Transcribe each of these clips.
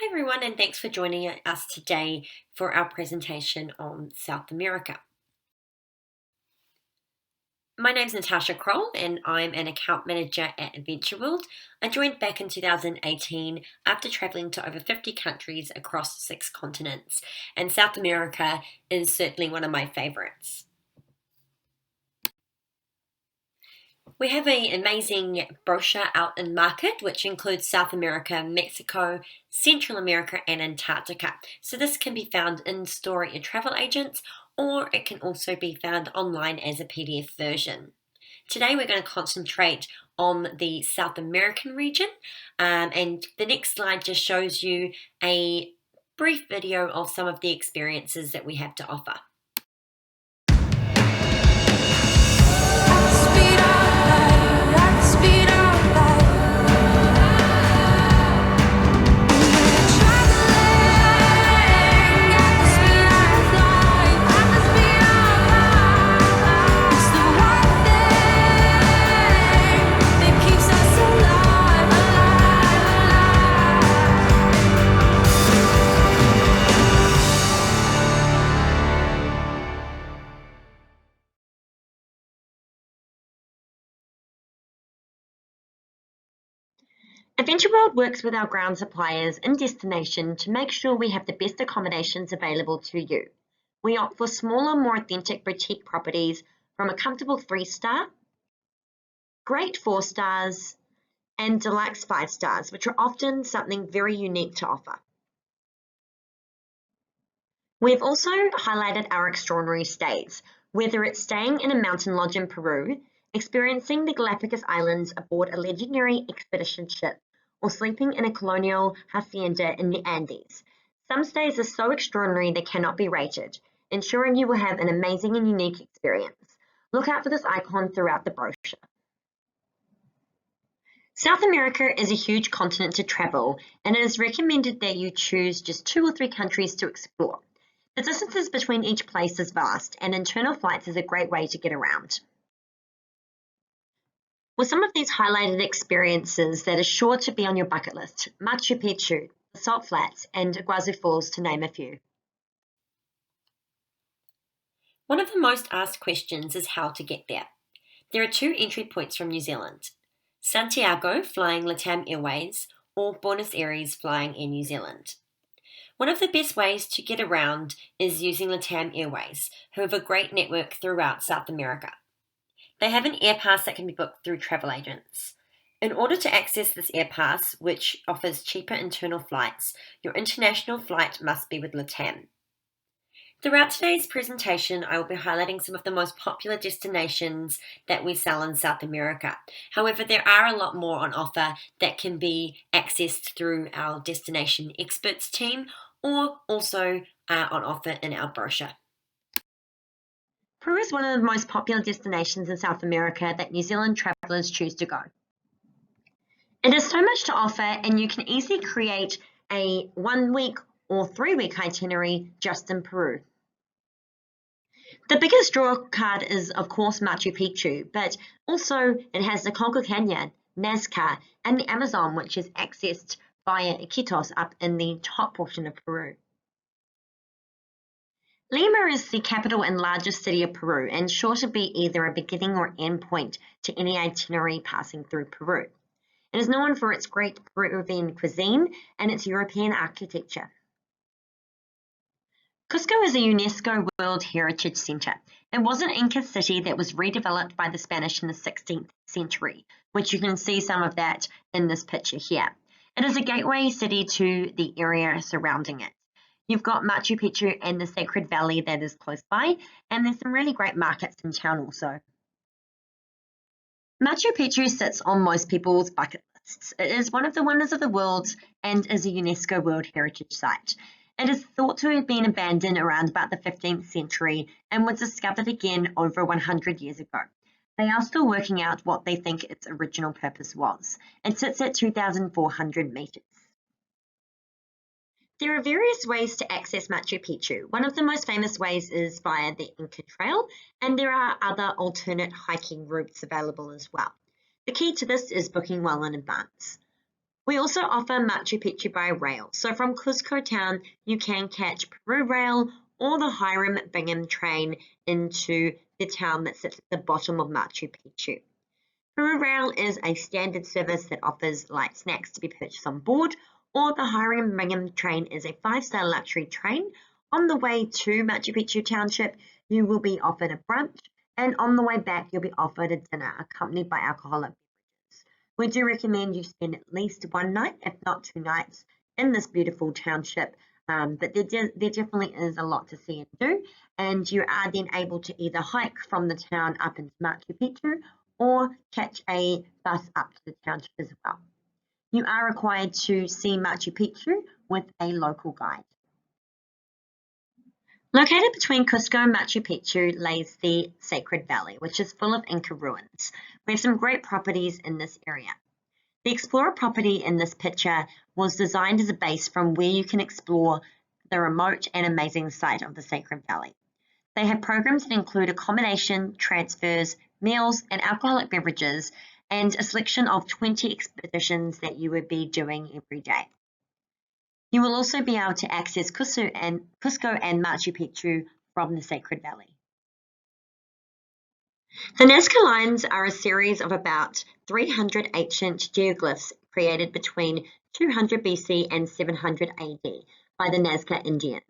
Hi everyone, and thanks for joining us today for our presentation on South America. My name's Natasha Kroll and I'm an account manager at Adventure World. I joined back in 2018 after traveling to over 50 countries across 6 continents, and South America is certainly one of my favorites. We have an amazing brochure out in market, which includes South America, Mexico, Central America, and Antarctica. So this can be found in store at your travel agents, or it can also be found online as a PDF version. Today we're going to concentrate on the South American region, and the next slide just shows you a brief video of some of the experiences that we have to offer. Adventure World works with our ground suppliers in destination to make sure we have the best accommodations available to you. We opt for smaller, more authentic boutique properties from a comfortable 3-star, great 4 stars, and deluxe 5 stars, which are often something very unique to offer. We've also highlighted our extraordinary stays, whether it's staying in a mountain lodge in Peru, experiencing the Galapagos Islands aboard a legendary expedition ship, or sleeping in a colonial hacienda in the Andes. Some stays are so extraordinary they cannot be rated, ensuring you will have an amazing and unique experience. Look out for this icon throughout the brochure. South America is a huge continent to travel, and it is recommended that you choose just 2 or 3 countries to explore. The distances between each place is vast, and internal flights is a great way to get around. With some of these highlighted experiences that are sure to be on your bucket list: Machu Picchu, the Salt Flats, and Iguazu Falls, to name a few. One of the most asked questions is how to get there. There are 2 entry points from New Zealand: Santiago, flying LATAM Airways, or Buenos Aires, flying Air New Zealand. One of the best ways to get around is using LATAM Airways, who have a great network throughout South America. They have an air pass that can be booked through travel agents. In order to access this air pass, which offers cheaper internal flights, your international flight must be with LATAM. Throughout today's presentation, I will be highlighting some of the most popular destinations that we sell in South America. However, there are a lot more on offer that can be accessed through our destination experts team, or also on offer in our brochure. Peru is one of the most popular destinations in South America that New Zealand travellers choose to go. It has so much to offer, and you can easily create a 1-week or 3-week itinerary just in Peru. The biggest draw card is, of course, Machu Picchu, but also it has the Congo Canyon, Nazca, and the Amazon, which is accessed via Iquitos up in the top portion of Peru. Lima is the capital and largest city of Peru, and sure to be either a beginning or end point to any itinerary passing through Peru. It is known for its great Peruvian cuisine and its European architecture. Cusco is a UNESCO World Heritage Center. It was an Inca city that was redeveloped by the Spanish in the 16th century, which you can see some of that in this picture here. It is a gateway city to the area surrounding it. You've got Machu Picchu and the Sacred Valley that is close by, and there's some really great markets in town also. Machu Picchu sits on most people's bucket lists. It is one of the wonders of the world and is a UNESCO World Heritage Site. It is thought to have been abandoned around about the 15th century and was discovered again over 100 years ago. They are still working out what they think its original purpose was. It sits at 2,400 meters. There are various ways to access Machu Picchu. One of the most famous ways is via the Inca Trail, and there are other alternate hiking routes available as well. The key to this is booking well in advance. We also offer Machu Picchu by rail. So from Cusco town, you can catch Peru Rail or the Hiram Bingham train into the town that sits at the bottom of Machu Picchu. Peru Rail is a standard service that offers light snacks to be purchased on board, or the Hiram Bingham train is a 5-star luxury train. On the way to Machu Picchu Township, you will be offered a brunch, and on the way back, you'll be offered a dinner accompanied by alcoholic beverages. We do recommend you spend at least one night, if not 2 nights, in this beautiful township. But there definitely is a lot to see and do, and you are then able to either hike from the town up into Machu Picchu or catch a bus up to the township as well. You are required to see Machu Picchu with a local guide. Located between Cusco and Machu Picchu lays the Sacred Valley, which is full of Inca ruins. We have some great properties in this area. The Explorer property in this picture was designed as a base from where you can explore the remote and amazing site of the Sacred Valley. They have programs that include accommodation, transfers, meals, and alcoholic beverages, and a selection of 20 expeditions that you would be doing every day. You will also be able to access Cusco and Machu Picchu from the Sacred Valley. The Nazca lines are a series of about 300 ancient geoglyphs created between 200 BC and 700 AD by the Nazca Indians.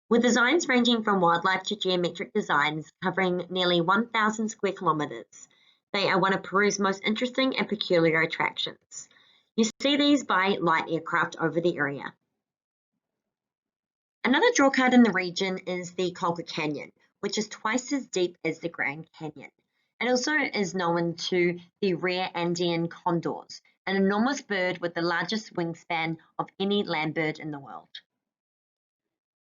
With designs ranging from wildlife to geometric designs covering nearly 1,000 square kilometres, they are one of Peru's most interesting and peculiar attractions. You see these by light aircraft over the area. Another drawcard in the region is the Colca Canyon, which is twice as deep as the Grand Canyon. It also is known to the rare Andean condors, an enormous bird with the largest wingspan of any land bird in the world.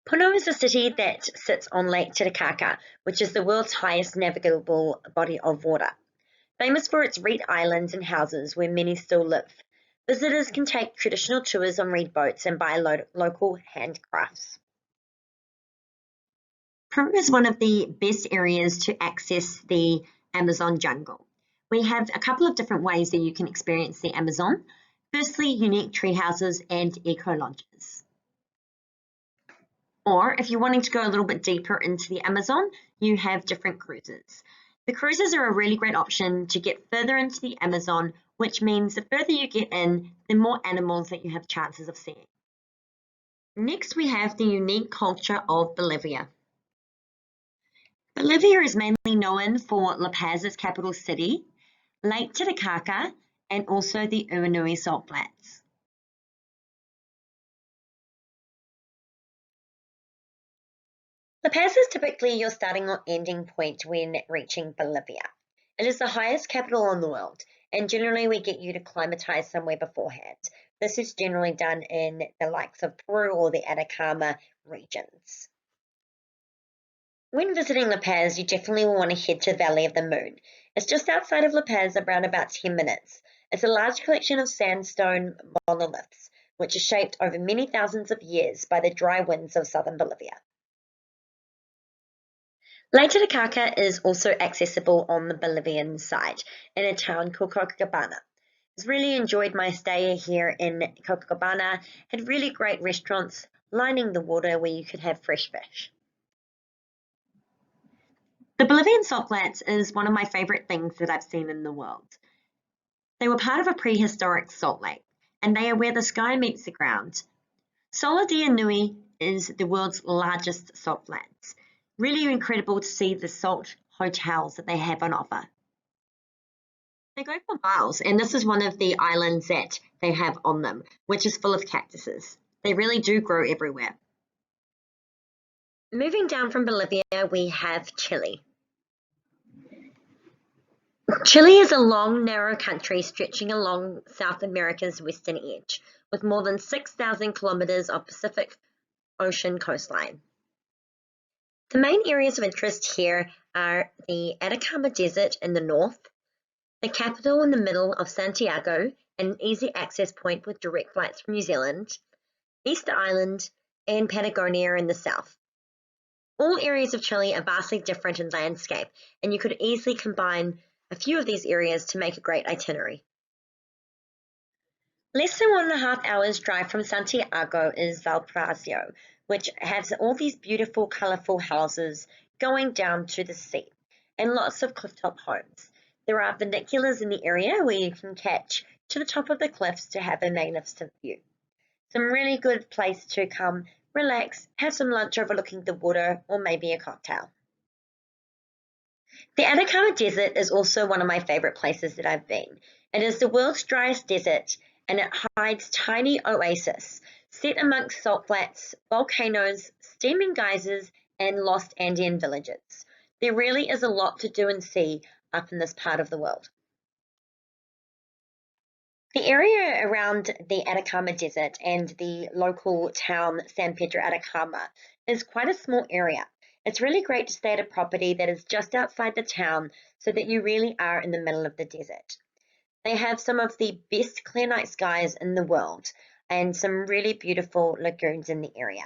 Puno is a city that sits on Lake Titicaca, which is the world's highest navigable body of water. Famous for its reed islands and houses where many still live, visitors can take traditional tours on reed boats and buy local handcrafts. Peru is one of the best areas to access the Amazon jungle. We have a couple of different ways that you can experience the Amazon. Firstly, unique tree houses and eco-lodges. Or if you're wanting to go a little bit deeper into the Amazon, you have different cruises. The cruises are a really great option to get further into the Amazon, which means the further you get in, the more animals that you have chances of seeing. Next, we have the unique culture of Bolivia. Bolivia is mainly known for La Paz's capital city, Lake Titicaca, and also the Uinui salt flats. La Paz is typically your starting or ending point when reaching Bolivia. It is the highest capital in the world, and generally we get you to climatize somewhere beforehand. This is generally done in the likes of Peru or the Atacama regions. When visiting La Paz, you definitely will want to head to the Valley of the Moon. It's just outside of La Paz, around about 10 minutes. It's a large collection of sandstone monoliths, which is shaped over many thousands of years by the dry winds of southern Bolivia. Lake Titicaca is also accessible on the Bolivian side in a town called Copacabana. I've really enjoyed my stay here in Copacabana, had really great restaurants lining the water where you could have fresh fish. The Bolivian salt flats is one of my favorite things that I've seen in the world. They were part of a prehistoric salt lake, and they are where the sky meets the ground. Sola de Inui is the world's largest salt flats. Really incredible to see the salt hotels that they have on offer. They go for miles, and this is one of the islands that they have on them, which is full of cactuses. They really do grow everywhere. Moving down from Bolivia, we have Chile. Chile is a long, narrow country stretching along South America's western edge, with more than 6,000 kilometers of Pacific Ocean coastline. The main areas of interest here are the Atacama Desert in the north, the capital in the middle of Santiago, an easy access point with direct flights from New Zealand, Easter Island, and Patagonia in the south. All areas of Chile are vastly different in landscape, and you could easily combine a few of these areas to make a great itinerary. Less than 1.5 hours drive from Santiago is Valparaiso, which has all these beautiful, colourful houses going down to the sea and lots of clifftop homes. There are vernaculars in the area where you can catch to the top of the cliffs to have a magnificent view. Some really good place to come, relax, have some lunch overlooking the water, or maybe a cocktail. The Atacama Desert is also one of my favorite places that I've been. It is the world's driest desert and it hides tiny oases set amongst salt flats, volcanoes, steaming geysers, and lost Andean villages. There really is a lot to do and see up in this part of the world. The area around the Atacama Desert and the local town San Pedro Atacama is quite a small area. It's really great to stay at a property that is just outside the town so that you really are in the middle of the desert. They have some of the best clear night skies in the world and some really beautiful lagoons in the area.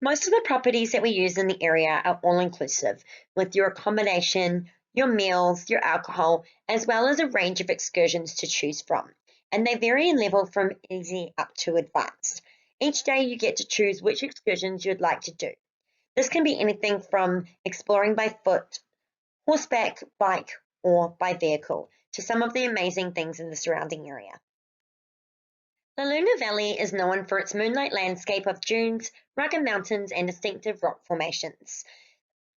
Most of the properties that we use in the area are all-inclusive, with your accommodation, your meals, your alcohol, as well as a range of excursions to choose from. And they vary in level from easy up to advanced. Each day you get to choose which excursions you'd like to do. This can be anything from exploring by foot, horseback, bike, or by vehicle, to some of the amazing things in the surrounding area. La Luna Valley is known for its moonlight landscape of dunes, rugged mountains, and distinctive rock formations.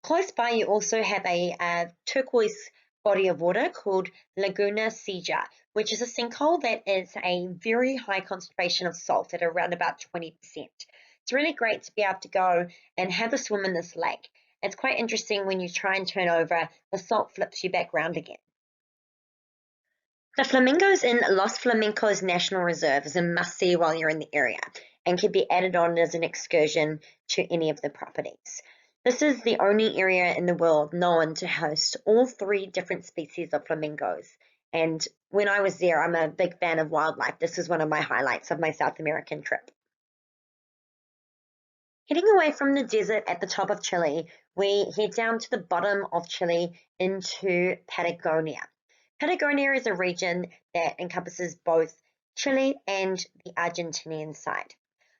Close by, you also have a turquoise body of water called Laguna Seja, which is a sinkhole that is a very high concentration of salt at around about 20%. It's really great to be able to go and have a swim in this lake. It's quite interesting when you try and turn over, the salt flips you back round again. The flamingos in Los Flamencos National Reserve is a must-see while you're in the area and can be added on as an excursion to any of the properties. This is the only area in the world known to host all 3 different species of flamingos. And when I was there, I'm a big fan of wildlife. This is one of my highlights of my South American trip. Heading away from the desert at the top of Chile, we head down to the bottom of Chile into Patagonia. Patagonia is a region that encompasses both Chile and the Argentinian side.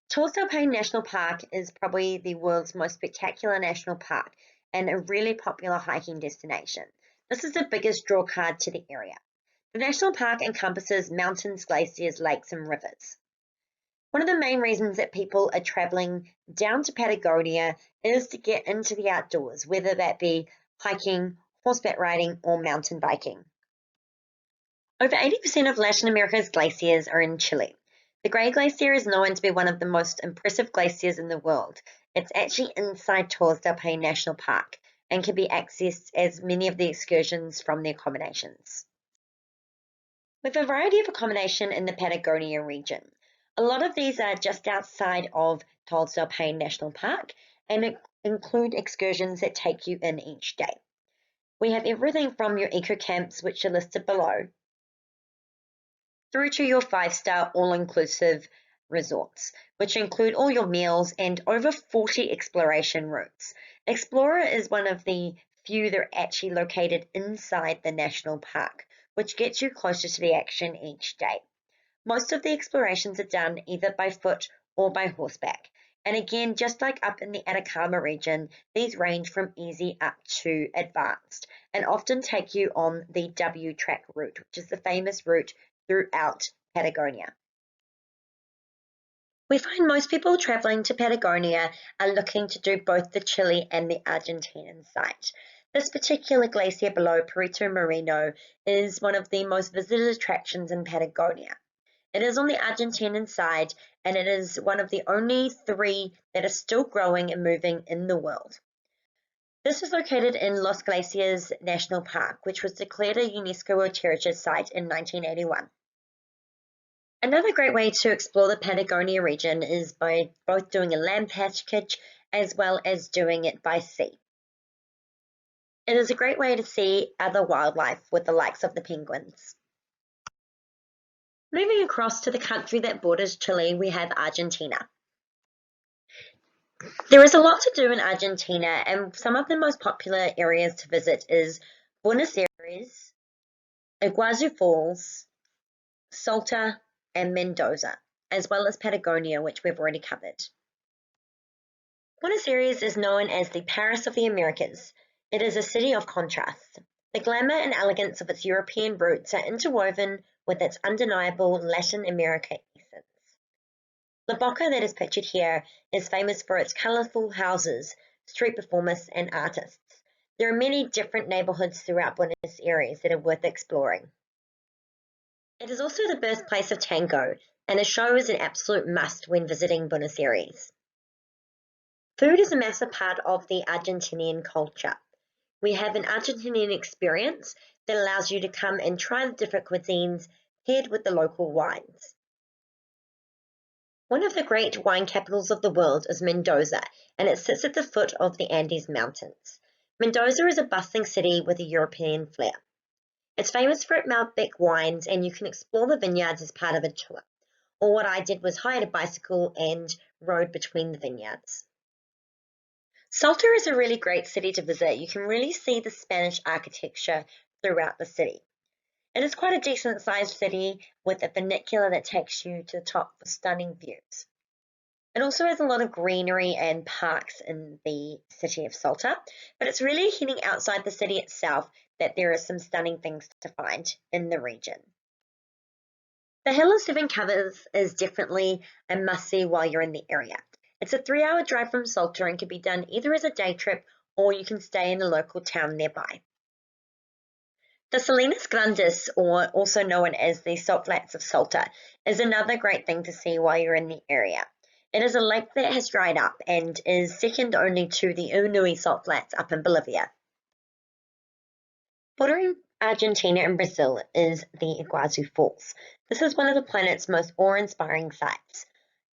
Torres del Paine National Park is probably the world's most spectacular national park and a really popular hiking destination. This is the biggest draw card to the area. The national park encompasses mountains, glaciers, lakes, and rivers. One of the main reasons that people are traveling down to Patagonia is to get into the outdoors, whether that be hiking, horseback riding, or mountain biking. Over 80% of Latin America's glaciers are in Chile. The Great Glacier is known to be one of the most impressive glaciers in the world. It's actually inside Torres del Paine National Park and can be accessed as many of the excursions from the accommodations. With a variety of accommodation in the Patagonia region, a lot of these are just outside of Torres del Paine National Park and include excursions that take you in each day. We have everything from your eco camps, which are listed below, through to your 5-star all-inclusive resorts, which include all your meals and over 40 exploration routes. Explorer is one of the few that are actually located inside the national park, which gets you closer to the action each day. Most of the explorations are done either by foot or by horseback. And again, just like up in the Atacama region, these range from easy up to advanced and often take you on the W track route, which is the famous route throughout Patagonia. We find most people traveling to Patagonia are looking to do both the Chile and the Argentinian side. This particular glacier below Perito Moreno is one of the most visited attractions in Patagonia. It is on the Argentinian side, and it is one of the only 3 that are still growing and moving in the world. This is located in Los Glaciers National Park, which was declared a UNESCO World Heritage Site in 1981. Another great way to explore the Patagonia region is by both doing a land package as well as doing it by sea. It is a great way to see other wildlife with the likes of the penguins. Moving across to the country that borders Chile, we have Argentina. There is a lot to do in Argentina, and some of the most popular areas to visit is Buenos Aires, Iguazu Falls, Salta, and Mendoza, as well as Patagonia, which we've already covered. Buenos Aires is known as the Paris of the Americas. It is a city of contrasts. The glamour and elegance of its European roots are interwoven with its undeniable Latin America essence. La Boca, that is pictured here, is famous for its colorful houses, street performers, and artists. There are many different neighborhoods throughout Buenos Aires that are worth exploring. It is also the birthplace of tango, and a show is an absolute must when visiting Buenos Aires. Food is a massive part of the Argentinian culture. We have an Argentinian experience that allows you to come and try the different cuisines paired with the local wines. One of the great wine capitals of the world is Mendoza, and it sits at the foot of the Andes Mountains. Mendoza is a bustling city with a European flair. It's famous for its Malbec wines, and you can explore the vineyards as part of a tour. Or what I did was hired a bicycle and rode between the vineyards. Salta is a really great city to visit. You can really see the Spanish architecture throughout the city. It is quite a decent sized city with a funicular that takes you to the top for stunning views. It also has a lot of greenery and parks in the city of Salta, but it's really heading outside the city itself that there are some stunning things to find in the region. The Hill of Seven Covers is definitely a must-see while you're in the area. It's a 3-hour drive from Salta and can be done either as a day trip or you can stay in a local town nearby. The Salinas Grandes, or also known as the Salt Flats of Salta, is another great thing to see while you're in the area. It is a lake that has dried up and is second only to the Unui Salt Flats up in Bolivia. Bordering Argentina and Brazil is the Iguazu Falls. This is one of the planet's most awe-inspiring sights.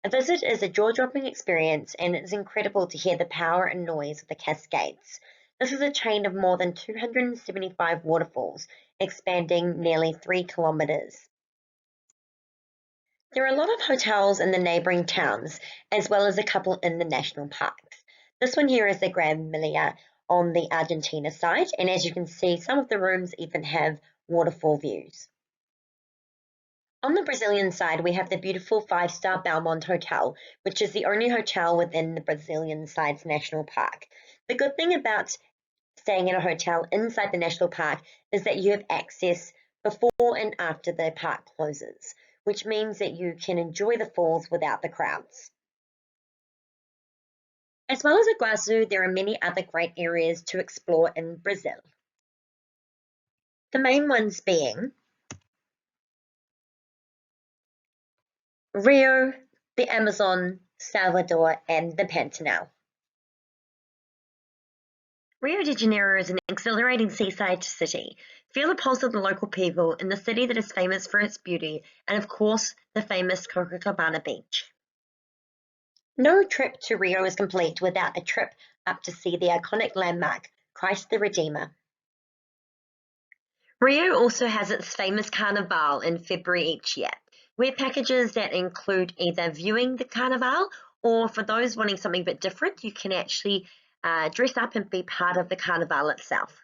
A visit is a jaw-dropping experience, and it is incredible to hear the power and noise of the Cascades. This is a chain of more than 275 waterfalls, expanding nearly 3 kilometers. There are a lot of hotels in the neighboring towns, as well as a couple in the national parks. This one here is the Gran Milia on the Argentina side, and as you can see, some of the rooms even have waterfall views. On the Brazilian side, we have the beautiful 5-star Belmont Hotel, which is the only hotel within the Brazilian side's national park. The good thing about staying in a hotel inside the national park is that you have access before and after the park closes, which means that you can enjoy the falls without the crowds. As well as Iguazu, there are many other great areas to explore in Brazil. The main ones being Rio, the Amazon, Salvador, and the Pantanal. Rio de Janeiro is an exhilarating seaside city. Feel the pulse of the local people in the city that is famous for its beauty and, of course, the famous Copacabana beach. No trip to Rio is complete without a trip up to see the iconic landmark, Christ the Redeemer. Rio also has its famous Carnival in February each year. We have packages that include either viewing the Carnival, or for those wanting something a bit different, you can actually dress up and be part of the Carnival itself.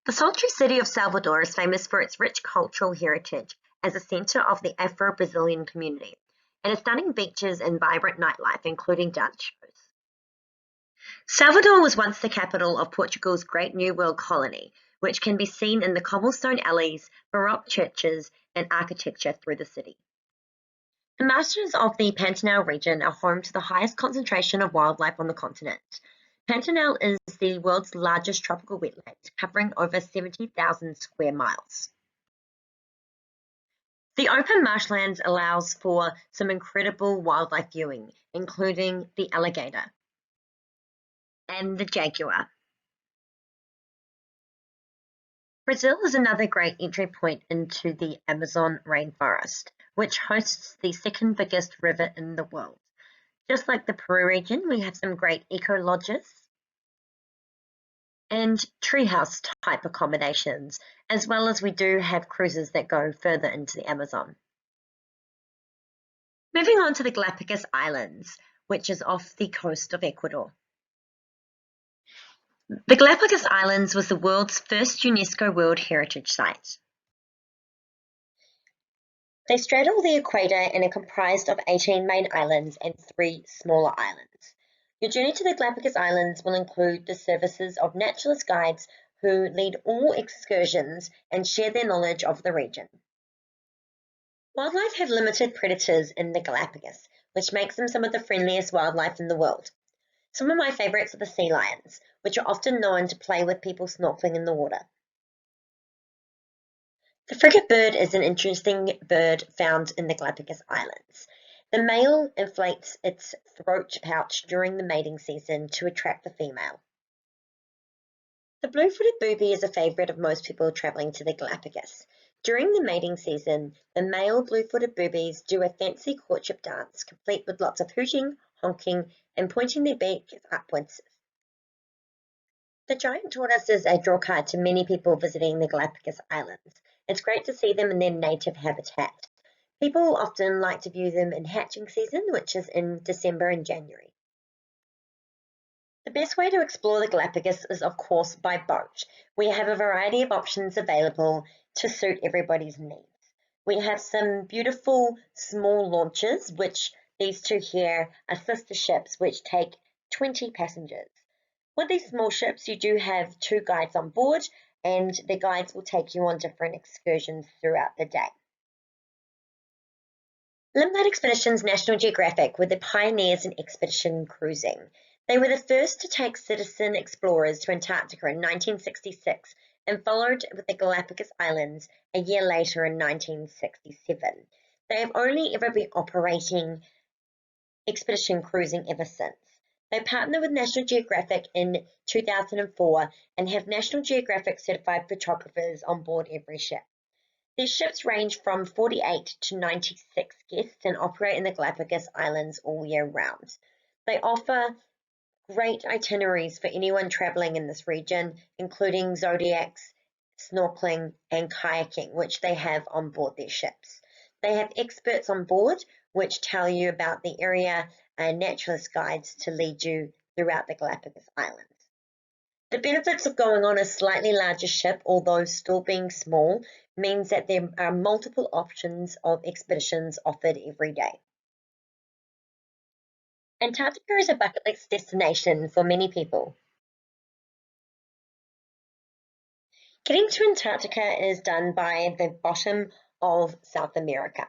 The sultry city of Salvador is famous for its rich cultural heritage as a center of the Afro-Brazilian community, and its stunning beaches and vibrant nightlife, including dance shows. Salvador was once the capital of Portugal's Great New World colony, which can be seen in the cobblestone alleys, Baroque churches, and architecture through the city. The marshes of the Pantanal region are home to the highest concentration of wildlife on the continent. Pantanal is the world's largest tropical wetland, covering over 70,000 square miles. The open marshlands allows for some incredible wildlife viewing, including the alligator and the jaguar. Brazil is another great entry point into the Amazon rainforest, which hosts the second biggest river in the world. Just like the Peru region, we have some great eco-lodges and treehouse type accommodations, as well as we do have cruises that go further into the Amazon. Moving on to the Galapagos Islands, which is off the coast of Ecuador. The Galapagos Islands was the world's first UNESCO World Heritage Site. They straddle the equator and are comprised of 18 main islands and 3 smaller islands. Your journey to the Galapagos Islands will include the services of naturalist guides who lead all excursions and share their knowledge of the region. Wildlife have limited predators in the Galapagos, which makes them some of the friendliest wildlife in the world. Some of my favourites are the sea lions, which are often known to play with people snorkeling in the water. The frigate bird is an interesting bird found in the Galapagos Islands. The male inflates its throat pouch during the mating season to attract the female. The blue-footed booby is a favourite of most people travelling to the Galapagos. During the mating season, the male blue-footed boobies do a fancy courtship dance, complete with lots of hooting, honking, and pointing their beaks upwards. The giant tortoise is a drawcard to many people visiting the Galapagos Islands. It's great to see them in their native habitat. People often like to view them in hatching season, which is in December and January. The best way to explore the Galapagos is, of course, by boat. We have a variety of options available to suit everybody's needs. We have some beautiful small launches, which these two here are sister ships, which take 20 passengers. With these small ships, you do have 2 guides on board, and the guides will take you on different excursions throughout the day. Limblad Expeditions National Geographic were the pioneers in expedition cruising. They were the first to take citizen explorers to Antarctica in 1966 and followed with the Galapagos Islands a year later in 1967. They have only ever been operating expedition cruising ever since. They partnered with National Geographic in 2004 and have National Geographic certified photographers on board every ship. These ships range from 48 to 96 guests and operate in the Galapagos Islands all year round. They offer great itineraries for anyone traveling in this region, including zodiacs, snorkeling, and kayaking, which they have on board their ships. They have experts on board which tell you about the area and naturalist guides to lead you throughout the Galapagos Islands. The benefits of going on a slightly larger ship, although still being small, means that there are multiple options of expeditions offered every day. Antarctica is a bucket list destination for many people. Getting to Antarctica is done by the bottom of South America.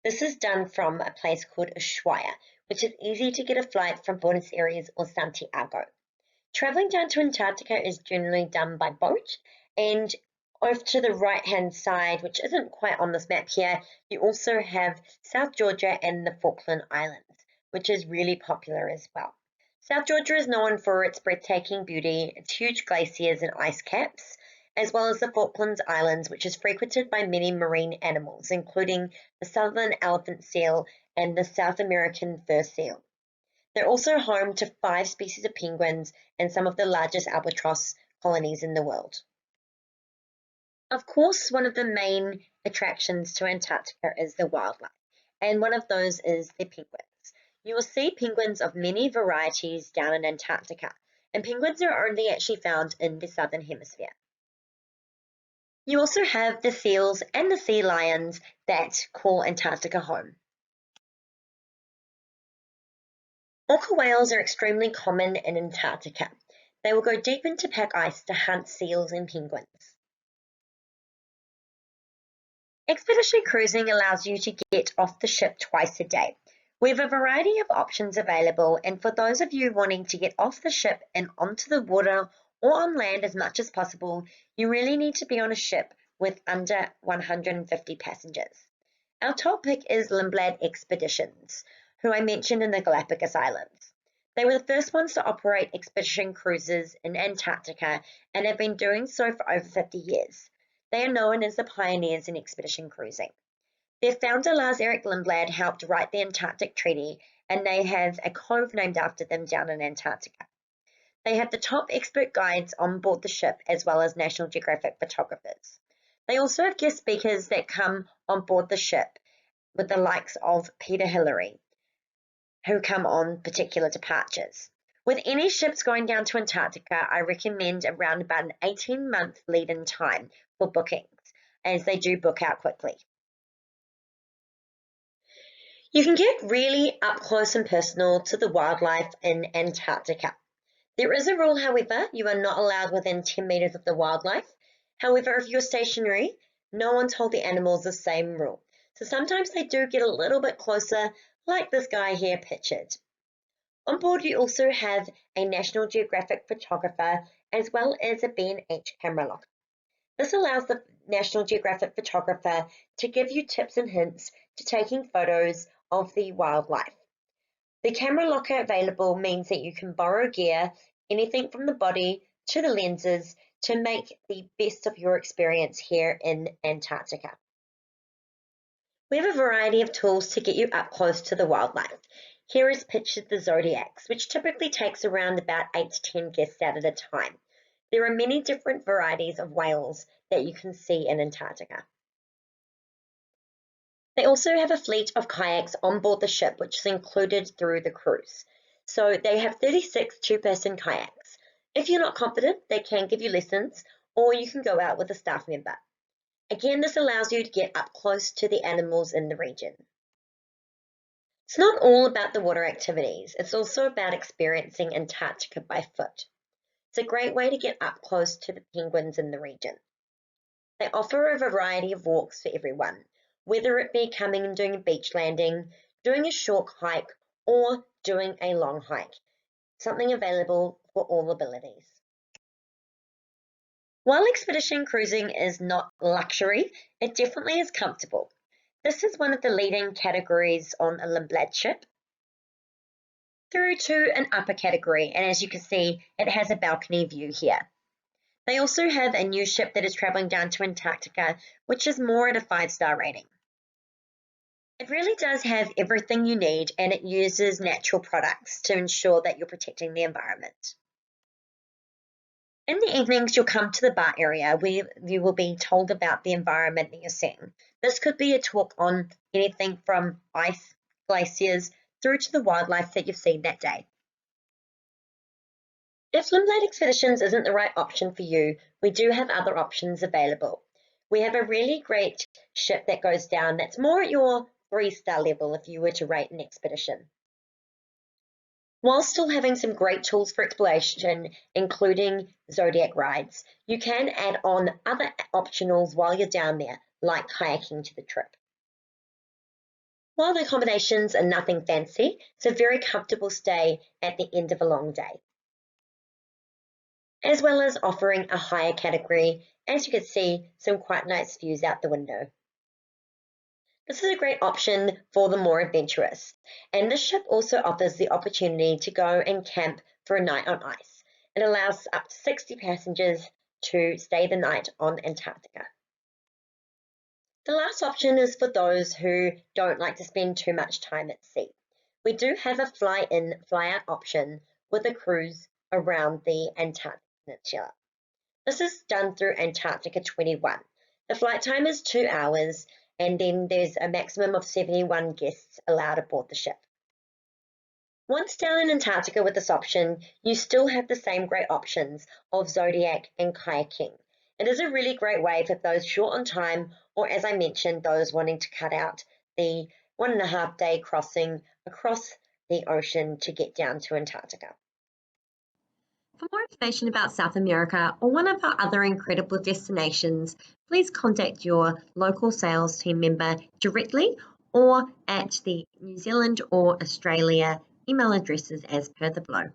This is done from a place called Ushuaia, which is easy to get a flight from Buenos Aires or Santiago. Traveling down to Antarctica is generally done by boat, and off to the right-hand side, which isn't quite on this map here, you also have South Georgia and the Falkland Islands, which is really popular as well. South Georgia is known for its breathtaking beauty, its huge glaciers and ice caps, as well as the Falkland Islands, which is frequented by many marine animals, including the southern elephant seal and the South American fur seal. They're also home to 5 species of penguins and some of the largest albatross colonies in the world. Of course, one of the main attractions to Antarctica is the wildlife, and one of those is the penguins. You will see penguins of many varieties down in Antarctica, and penguins are only actually found in the southern hemisphere. You also have the seals and the sea lions that call Antarctica home. Orca whales are extremely common in Antarctica. They will go deep into pack ice to hunt seals and penguins. Expedition cruising allows you to get off the ship twice a day. We have a variety of options available, and for those of you wanting to get off the ship and onto the water or on land as much as possible, you really need to be on a ship with under 150 passengers. Our top pick is Lindblad Expeditions, who I mentioned in the Galapagos Islands. They were the first ones to operate expedition cruises in Antarctica and have been doing so for over 50 years. They are known as the pioneers in expedition cruising. Their founder, Lars-Erik Lindblad, helped write the Antarctic Treaty, and they have a cove named after them down in Antarctica. They have the top expert guides on board the ship, as well as National Geographic photographers. They also have guest speakers that come on board the ship, with the likes of Peter Hillary, who come on particular departures. With any ships going down to Antarctica, I recommend around about an 18-month lead-in time for bookings, as they do book out quickly. You can get really up close and personal to the wildlife in Antarctica. There is a rule, however, you are not allowed within 10 metres of the wildlife. However, if you're stationary, no one told the animals the same rule. So sometimes they do get a little bit closer, like this guy here pictured. On board, you also have a National Geographic photographer as well as a B&H camera locker. This allows the National Geographic photographer to give you tips and hints to taking photos of the wildlife. The camera locker available means that you can borrow gear, anything from the body to the lenses, to make the best of your experience here in Antarctica. We have a variety of tools to get you up close to the wildlife. Here is pictured the zodiacs, which typically takes around about 8 to 10 guests out at a time. There are many different varieties of whales that you can see in Antarctica. They also have a fleet of kayaks on board the ship, which is included through the cruise. So they have 36 two-person kayaks. If you're not confident, they can give you lessons, or you can go out with a staff member. Again, this allows you to get up close to the animals in the region. It's not all about the water activities, it's also about experiencing Antarctica by foot. It's a great way to get up close to the penguins in the region. They offer a variety of walks for everyone, whether it be coming and doing a beach landing, doing a short hike, or doing a long hike. Something available for all abilities. While expedition cruising is not luxury, it definitely is comfortable. This is one of the leading categories on a Lindblad ship, through to an upper category, and as you can see, it has a balcony view here. They also have a new ship that is traveling down to Antarctica, which is more at a 5-star rating. It really does have everything you need, and it uses natural products to ensure that you're protecting the environment. In the evenings, you'll come to the bar area where you will be told about the environment that you're seeing. This could be a talk on anything from ice, glaciers, through to the wildlife that you've seen that day. If Lindblad Expeditions isn't the right option for you, we do have other options available. We have a really great ship that goes down that's more at your 3-star level if you were to rate an expedition. While still having some great tools for exploration, including Zodiac rides, you can add on other optionals while you're down there, like kayaking to the trip. While the accommodations are nothing fancy, it's a very comfortable stay at the end of a long day, as well as offering a higher category. As you can see, some quite nice views out the window. This is a great option for the more adventurous, and this ship also offers the opportunity to go and camp for a night on ice. It allows up to 60 passengers to stay the night on Antarctica. The last option is for those who don't like to spend too much time at sea. We do have a fly-in, fly-out option with a cruise around the Antarctic Peninsula. This is done through Antarctica 21. The flight time is 2 hours, and then there's a maximum of 71 guests allowed aboard the ship. Once down in Antarctica with this option, you still have the same great options of Zodiac and kayaking. It is a really great way for those short on time, or as I mentioned, those wanting to cut out the 1.5 day crossing across the ocean to get down to Antarctica. For more information about South America or one of our other incredible destinations, please contact your local sales team member directly or at the New Zealand or Australia email addresses as per the below.